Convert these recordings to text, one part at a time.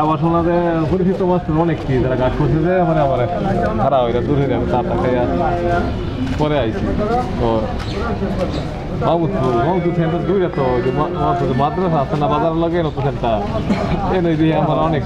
আবাসনাতে পরিচিত মাস্টার অনেকটি যারা গাছ করতেছে মানে আমার খারাপ হয়ে দূরে যাবে চারটা খাইয়া পরে আইছি তো মাহমুদপুর সেন্টার দূরে তো মাদ্রাসা আছে না বাজার লাগে নতুন সেন্টার এই দিয়ে আমার অনেক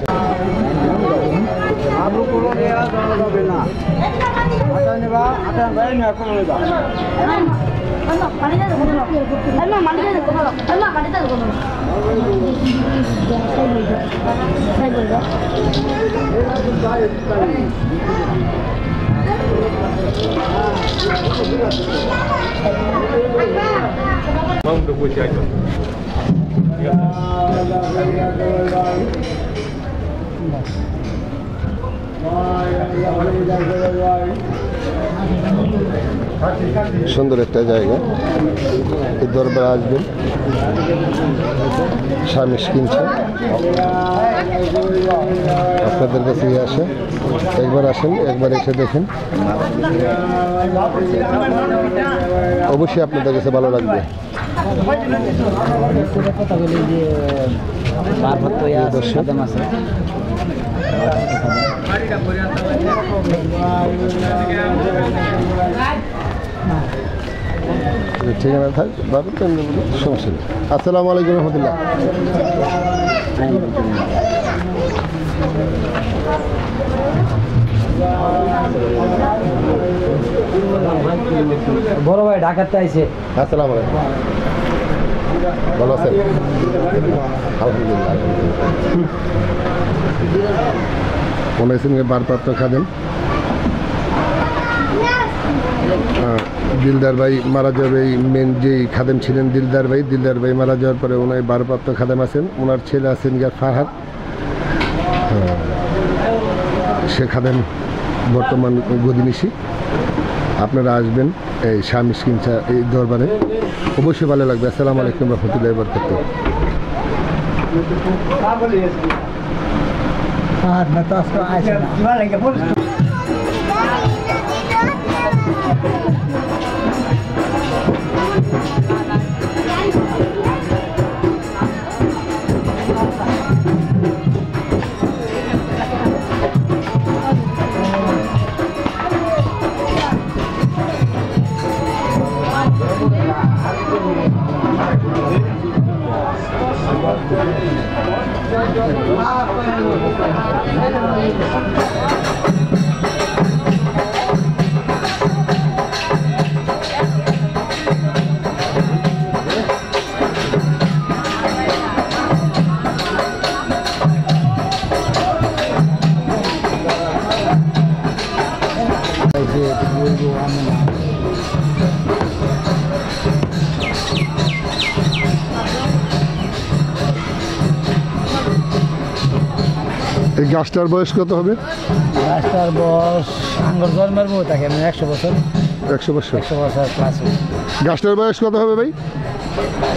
সুন্দর একটা জায়গা এই দরবারে আসবেন স্বামী কিনছে আপনাদের কাছে আসে একবার আসেন একবার এসে দেখেন অবশ্যই আপনাদের কাছে ভালো লাগবে ঠিকানা থাক বাবু সমস্যা নেই। আসসালামু আলাইকুম রহমতুল্লাহ। বড় ভাই ঢাকাতে আইছে। আসসালামু আলাইকুম, ভালো আছেন? আলহামদুলিল্লাহ। মনে হয়েছেন ভারপ্রাপ্ত খাদেম দিলদার ভাই মারা যাবে, এই মেন যেই খাদেম ছিলেন দিলদার ভাই মারা যাওয়ার পরে ওনার ভারপ্রাপ্ত খাদেম আছেন, ওনার ছেলে আছেন গিয়া ফারহাদ, সে খাদেম বর্তমান গদিনিশি। আপনারা আসবেন এই শাহ মিসকিন এই দরবারে, অবশ্যই ভালো লাগবে। আসসালামু আলাইকুম রহমতুল্লাহি ওয়া বারাকাতুহু। এই গাছটার বয়স কত হবে? গাছটার বয়স আঙ্গুর জন্মের মতো থাকে 100 বছর। 100 বছর? 100 বছর প্লাস। গাছটার বয়স কত হবে ভাই?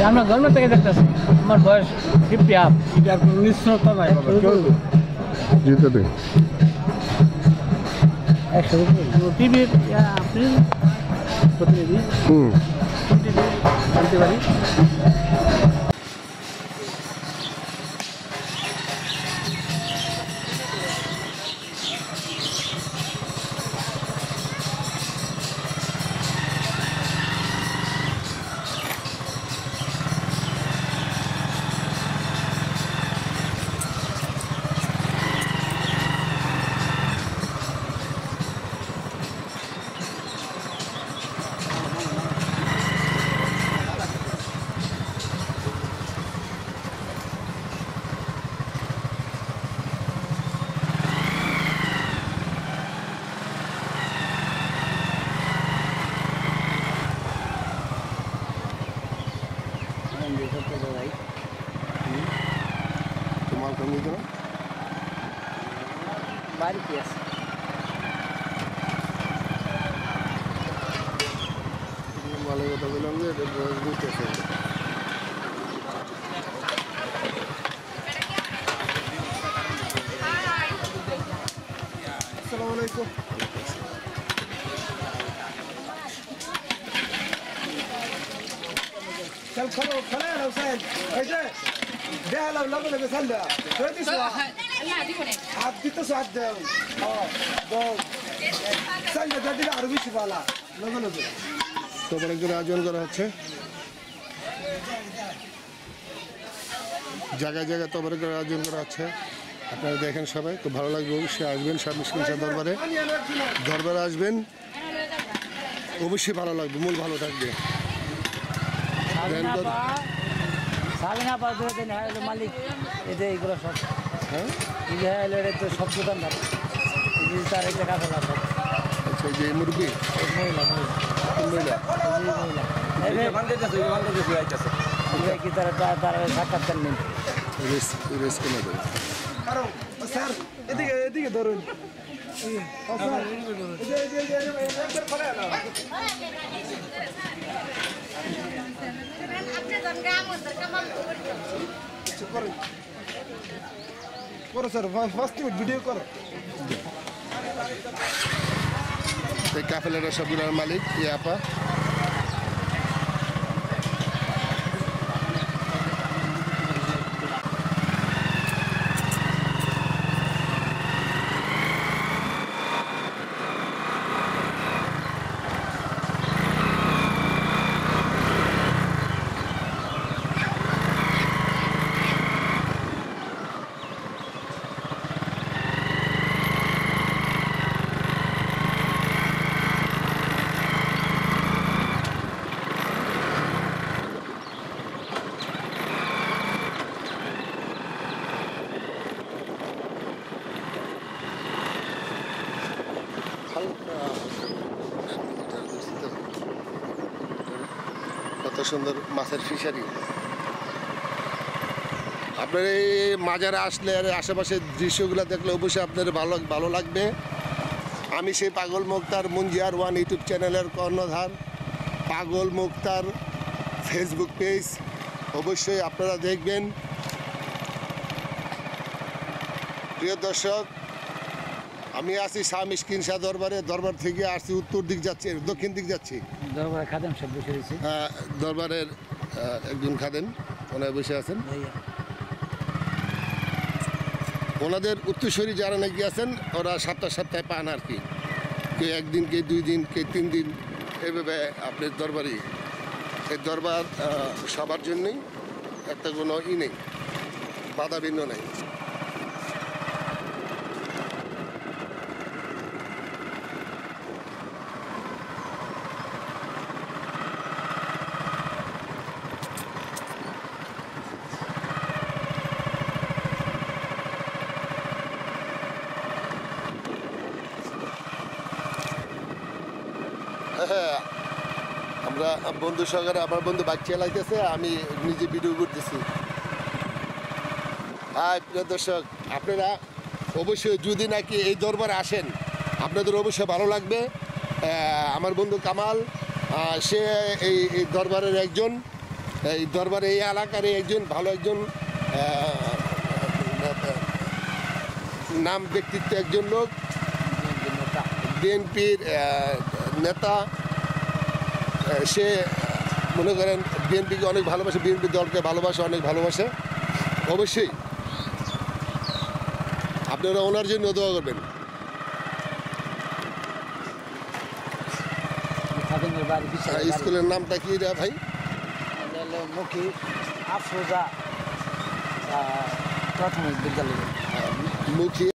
আমরা জন্ম থেকে দেখতেছি, আমার বয়স 50 আপ। এটার কোনো নিশ্চয়তা নাই বাবা, জিতে দে 100 টিভির আপনি প্রতিনিধি জানতে পারি। তোমার কম দিতে না বাড়ি কি আছে? ভালো কথা বললাম যে এটা বয়স দিতেছে। আসসালামু আলাইকুম। चल खड़ो खड़े हुसैन ऐसे দেখালাম লগে লগে চাল্লা হাত দিতেছো হাত দেও চাল্লা যা দিলে আরো বেশি ভালো লগে লগে তবে একজন আয়োজন করা হচ্ছে জায়গায় জায়গায় তবরে করে আয়োজন করা হচ্ছে আপনারা দেখেন সবাই খুব ভালো লাগবে অবশ্যই আসবেন স্বামী স্কিন চা দরবারে আসবেন অবশ্যই ভালো লাগবে মূল ভালো থাকবে সাবিনা পা ধরে দেন মালিক এতে এগুলো সব হ্যাঁ তো সব দোকানদার তার একটা কাজ সব আচ্ছা এই যে মুরগি মহিলা মহিলা কি তারা তারা সাক্ষাৎকার নেন রেস কেনা দেবে কারণ স্যার এদিকে এদিকে ধরুন করো স্যার ফার্স্ট ভিডিও করো এই কাফেলার সবগুলোর মালিক ইয়াপা কত সুন্দর মাছের ফিশারি আপনার এই মাজারে আসলে আর আশেপাশের দৃশ্যগুলো দেখলে অবশ্যই আপনার ভালো লাগবে আমি সেই পাগল মুক্তার মুঞ্জিয়ার ওয়ান ইউটিউব চ্যানেলের কর্ণধার পাগল মুক্তার ফেসবুক পেজ অবশ্যই আপনারা দেখবেন প্রিয় দর্শক আমি আছি শাহ মিসকিন শাহ দরবার থেকে আসছি উত্তর দিক যাচ্ছি দক্ষিণ দিক যাচ্ছি দরবারে খাদেম সব বসে রয়েছে দরবারের একজন খাদেম ওনারা বসে আছেন ওনাদের উত্তরসূরি যারা নাকি আছেন ওরা সপ্তাহে পান আর কি কে একদিন কে 2 দিন কে 3 দিন এভাবে আপনার দরবারই এই দরবার সবার জন্যই একটা কোনো নেই বাধা ভিন্ন নেই হ্যাঁ আমরা বন্ধু সহকারে আমার বন্ধু বাইক চালাইতেছে আমি নিজে ভিডিও করতেছি হ্যাঁ প্রিয় দর্শক আপনারা অবশ্যই যদি নাকি এই দরবারে আসেন আপনাদের অবশ্যই ভালো লাগবে আমার বন্ধু কামাল সে এই দরবারের একজন এই দরবারে এই এলাকার একজন ভালো একজন নাম ব্যক্তিত্ব একজন লোক বিএনপির নেতা সে মনে করেন বিএনপিকে অনেক ভালোবাসে বিএনপি দলকে ভালোবাসে অনেক ভালোবাসে অবশ্যই আপনারা ওনার জন্য দোয়া করবেন স্কুলের নামটা কি রে ভাই মুখী আফরোজা প্রাথমিক বিদ্যালয় মুখী